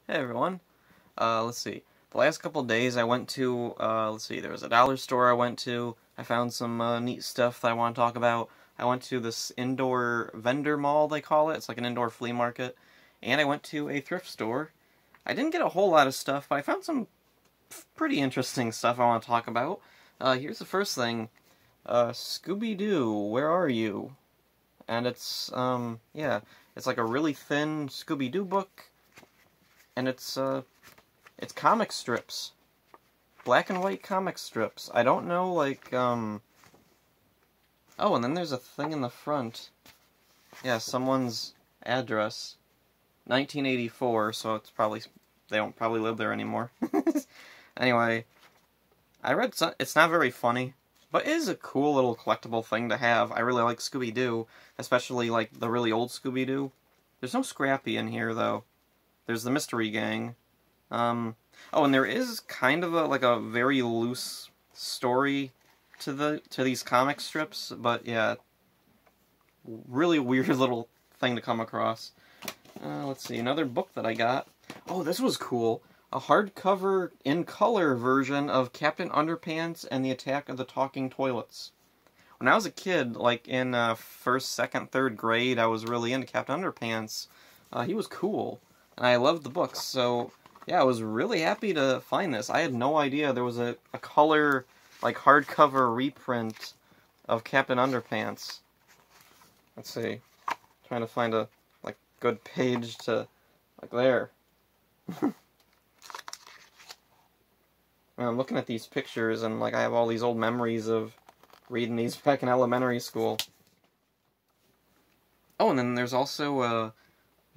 Hey everyone. Let's see. The last couple days I went to, there was a dollar store I went to. I found some neat stuff that I want to talk about. I went to this indoor vendor mall, they call it. It's like an indoor flea market. And I went to a thrift store. I didn't get a whole lot of stuff, but I found some pretty interesting stuff I want to talk about. Here's the first thing. ScoobyDoo, where are you? And it's like a really thin ScoobyDoo book. And it's comic strips. Black and white comic strips. I don't know, oh, and then there's a thing in the front. Yeah, someone's address. 1984, so they don't probably live there anymore. Anyway, I read it's not very funny, but it is a cool little collectible thing to have. I really like Scooby-Doo, especially, like, the really old Scooby-Doo. There's no Scrappy in here, though. There's the Mystery Gang. Oh, and there is kind of a very loose story to these comic strips, but yeah, really weird little thing to come across. Let's see, another book that I got. Oh, this was cool. A hardcover in color version of Captain Underpants and the Attack of the Talking Toilets. When I was a kid, like in first, second, third grade, I was really into Captain Underpants. He was cool. And I loved the books, so yeah, I was really happy to find this. I had no idea there was a color, like, hardcover reprint of Captain Underpants. Let's see. Trying to find a, like, good page to, like, there. I'm looking at these pictures, and, like, I have all these old memories of reading these back in elementary school. Oh, and then there's also a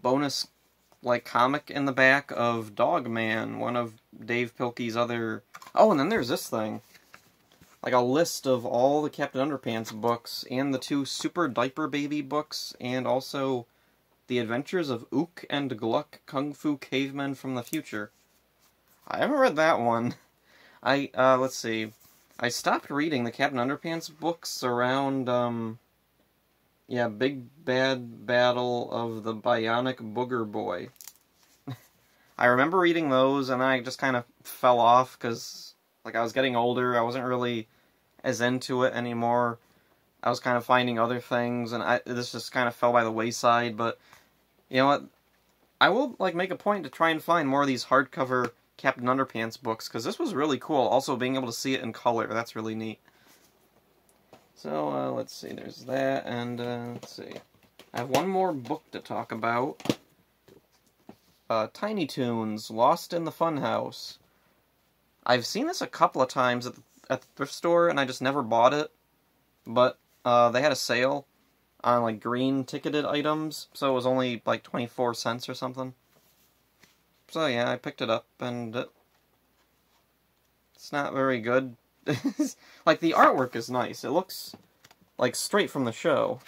bonus, like, comic in the back of Dogman, one of Dave Pilkey's other... Oh, and then there's this thing. Like a list of all the Captain Underpants books, and the 2 Super Diaper Baby books, and also The Adventures of Ook and Gluck, Kung Fu Cavemen from the Future. I haven't read that one. Let's see. I stopped reading the Captain Underpants books around, yeah, Big Bad Battle of the Bionic Booger Boy. I remember reading those, and I just kind of fell off, because, like, I was getting older, I wasn't really as into it anymore. I was kind of finding other things, and this just kind of fell by the wayside, but, you know what? I will, like, make a point to try and find more of these hardcover Captain Underpants books, because this was really cool. Also, being able to see it in color, that's really neat. So, let's see, there's that, and, let's see. I have one more book to talk about. Tiny Toons, Lost in the Funhouse. I've seen this a couple of times at the thrift store, and I just never bought it. But, they had a sale on, like, green ticketed items, so it was only, like, 24 cents or something. So, yeah, I picked it up, and it's not very good. Like, the artwork is nice. It looks, like, straight from the show.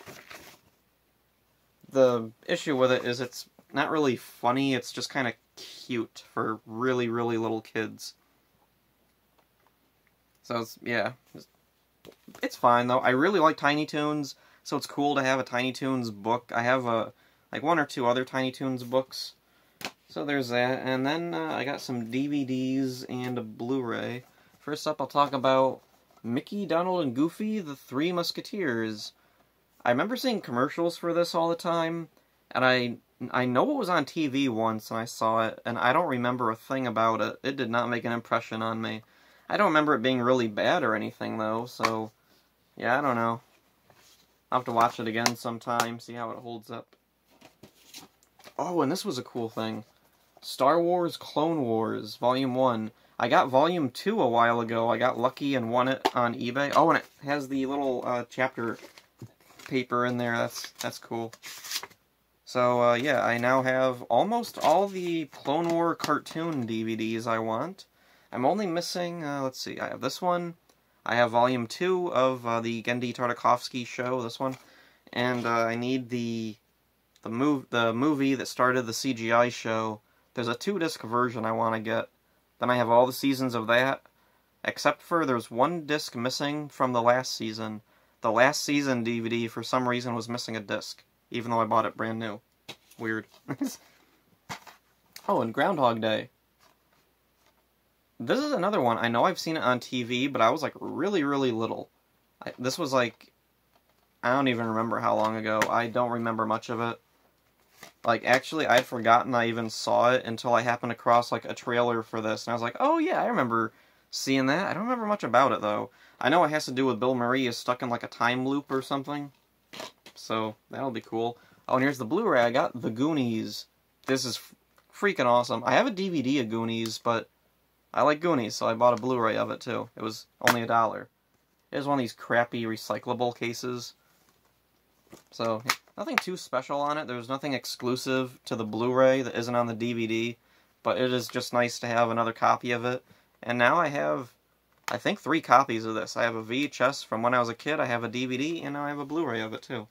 The issue with it is it's not really funny, it's just kind of cute for really, really little kids. So, yeah. It's fine, though. I really like Tiny Toons, so it's cool to have a Tiny Toons book. I have, like, 1 or 2 other Tiny Toons books. So there's that, and then I got some DVDs and a Blu-ray. First up, I'll talk about Mickey, Donald, and Goofy, the Three Musketeers. I remember seeing commercials for this all the time, and I know it was on TV once, and I saw it, and I don't remember a thing about it. It did not make an impression on me. I don't remember it being really bad or anything, though, so, yeah, I don't know. I'll have to watch it again sometime, see how it holds up. Oh, and this was a cool thing. Star Wars Clone Wars, Volume 1. I got Volume 2 a while ago. I got lucky and won it on eBay. Oh, and it has the little chapter paper in there. That's cool. So, yeah, I now have almost all the Clone War cartoon DVDs I want. I'm only missing, let's see, I have this one. I have Volume 2 of the Genndy Tartakovsky show, this one. And I need the movie that started the CGI show. There's a 2-disc version I want to get. Then I have all the seasons of that, except for there's 1 disc missing from the last season. The last season DVD, for some reason, was missing a disc, even though I bought it brand new. Weird. Oh, and Groundhog Day. This is another one. I know I've seen it on TV, but I was like really, really little. This was like, I don't even remember how long ago. I don't remember much of it. Like, actually, I'd forgotten I even saw it until I happened across like a trailer for this, and I was like, oh yeah, I remember seeing that. I don't remember much about it though. I know it has to do with Bill Murray is stuck in like a time loop or something. So, that'll be cool. Oh, and here's the Blu-ray. I got The Goonies. This is freaking awesome. I have a DVD of Goonies, but I like Goonies, so I bought a Blu-ray of it, too. It was only $1. It was one of these crappy recyclable cases. So, nothing too special on it. There's nothing exclusive to the Blu-ray that isn't on the DVD, but it is just nice to have another copy of it. And now I have, I think, 3 copies of this. I have a VHS from when I was a kid, I have a DVD, and now I have a Blu-ray of it, too.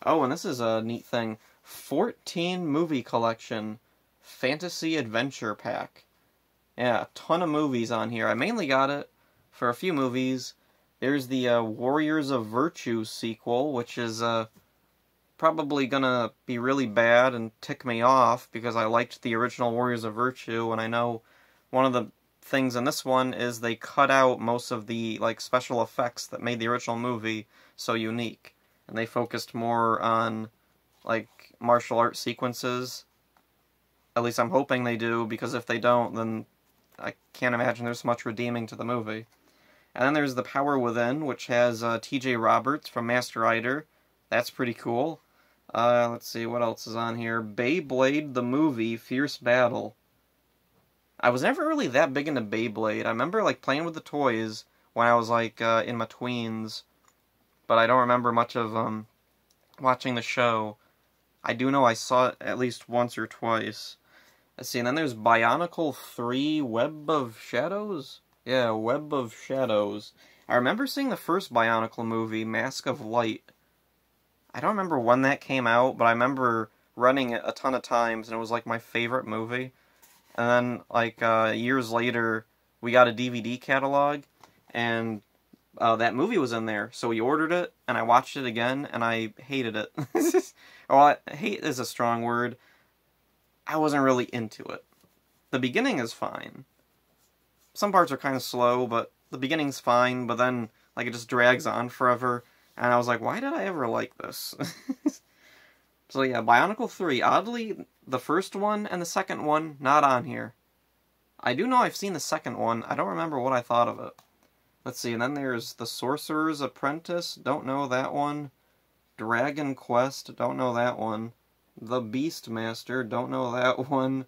Oh, and this is a neat thing. 14 movie collection fantasy adventure pack. Yeah, a ton of movies on here. I mainly got it for a few movies. There's the Warriors of Virtue sequel, which is probably gonna be really bad and tick me off because I liked the original Warriors of Virtue, and I know one of the things in this one is they cut out most of the like special effects that made the original movie so unique. And they focused more on, like, martial arts sequences. At least I'm hoping they do, because if they don't, then I can't imagine there's much redeeming to the movie. And then there's The Power Within, which has T.J. Roberts from Master Rider. That's pretty cool. Let's see, what else is on here? Beyblade the Movie, Fierce Battle. I was never really that big into Beyblade. I remember, like, playing with the toys when I was, like, in my tweens. But I don't remember much of watching the show. I do know I saw it at least once or twice. Let's see, and then there's Bionicle 3 Web of Shadows? Yeah, Web of Shadows. I remember seeing the first Bionicle movie, Mask of Light. I don't remember when that came out, but I remember running it a ton of times, and it was like my favorite movie. And then, like, years later, we got a DVD catalog, and that movie was in there, so we ordered it, and I watched it again, and I hated it. Well, hate is a strong word. I wasn't really into it. The beginning is fine. Some parts are kind of slow, but the beginning's fine, but then, like, it just drags on forever, and I was like, why did I ever like this? So yeah, Bionicle 3. Oddly, the first one and the second one, not on here. I do know I've seen the second one. I don't remember what I thought of it. Let's see, and then there's The Sorcerer's Apprentice, don't know that one. Dragon Quest, don't know that one. The Beastmaster, don't know that one.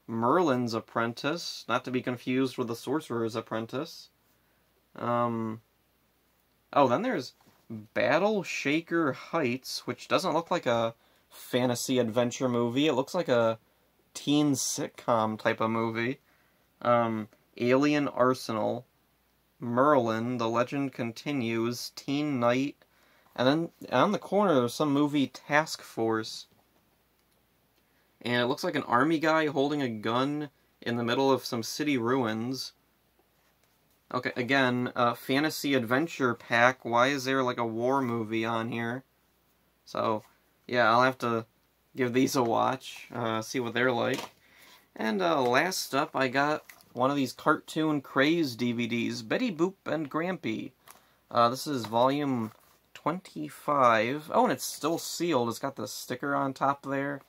Merlin's Apprentice, not to be confused with The Sorcerer's Apprentice. Oh, then there's Battle Shaker Heights, which doesn't look like a fantasy adventure movie. It looks like a teen sitcom type of movie. Alien Arsenal. Merlin, The Legend Continues, Teen Knight, and then on the corner there's some movie Task Force. And it looks like an army guy holding a gun in the middle of some city ruins. Okay, again, fantasy adventure pack. Why is there like a war movie on here? So, yeah, I'll have to give these a watch, see what they're like. And last up, I got one of these Cartoon Craze DVDs, Betty Boop and Grampy. This is volume 25. Oh, and it's still sealed. It's got the sticker on top there.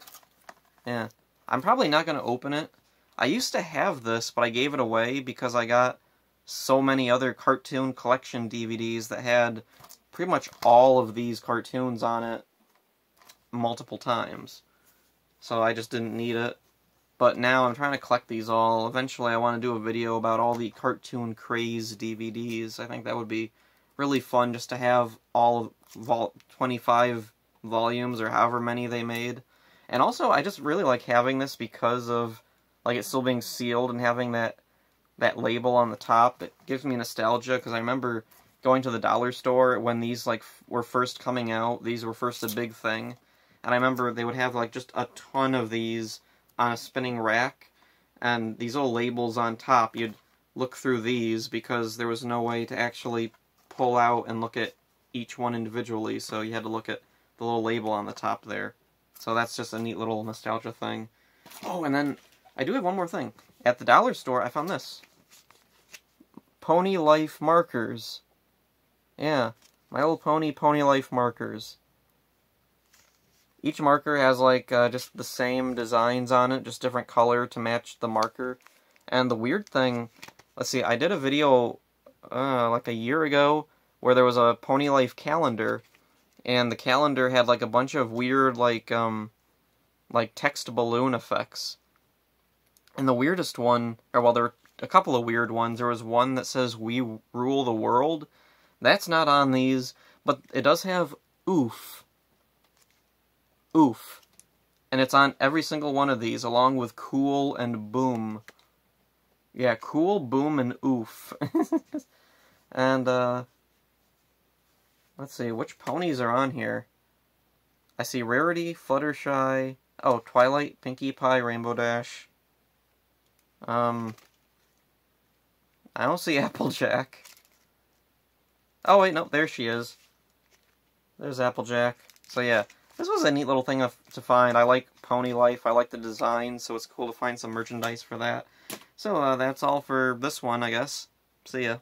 Yeah. I'm probably not going to open it. I used to have this, but I gave it away because I got so many other cartoon collection DVDs that had pretty much all of these cartoons on it multiple times. So I just didn't need it. But now I'm trying to collect these all. Eventually I want to do a video about all the Cartoon Craze DVDs. I think that would be really fun just to have all of 25 volumes or however many they made. And also, I just really like having this because of like it still being sealed and having that label on the top. It gives me nostalgia because I remember going to the dollar store when these like were first coming out. These were first a big thing. And I remember they would have like just a ton of these on a spinning rack, and these little labels on top, you'd look through these because there was no way to actually pull out and look at each one individually, so you had to look at the little label on the top there. So that's just a neat little nostalgia thing. Oh, and then I do have one more thing. At the dollar store, I found this. Pony Life markers. Yeah, My Little Pony Pony Life markers. Each marker has, like, just the same designs on it, just different color to match the marker. And the weird thing, let's see, I did a video, like a year ago, where there was a Pony Life calendar, and the calendar had, like, a bunch of weird, like text balloon effects. And the weirdest one, or well, there were a couple of weird ones. There was one that says, "We rule the world." That's not on these, but it does have oof. Oof. And it's on every single one of these, along with cool and boom. Yeah, cool, boom, and oof. And, let's see, which ponies are on here? I see Rarity, Fluttershy, oh, Twilight, Pinkie Pie, Rainbow Dash. I don't see Applejack. Oh, wait, no, there she is. There's Applejack. So, yeah, this was a neat little thing to find. I like Pony Life. I like the design, so it's cool to find some merchandise for that. So, that's all for this one, I guess. See ya.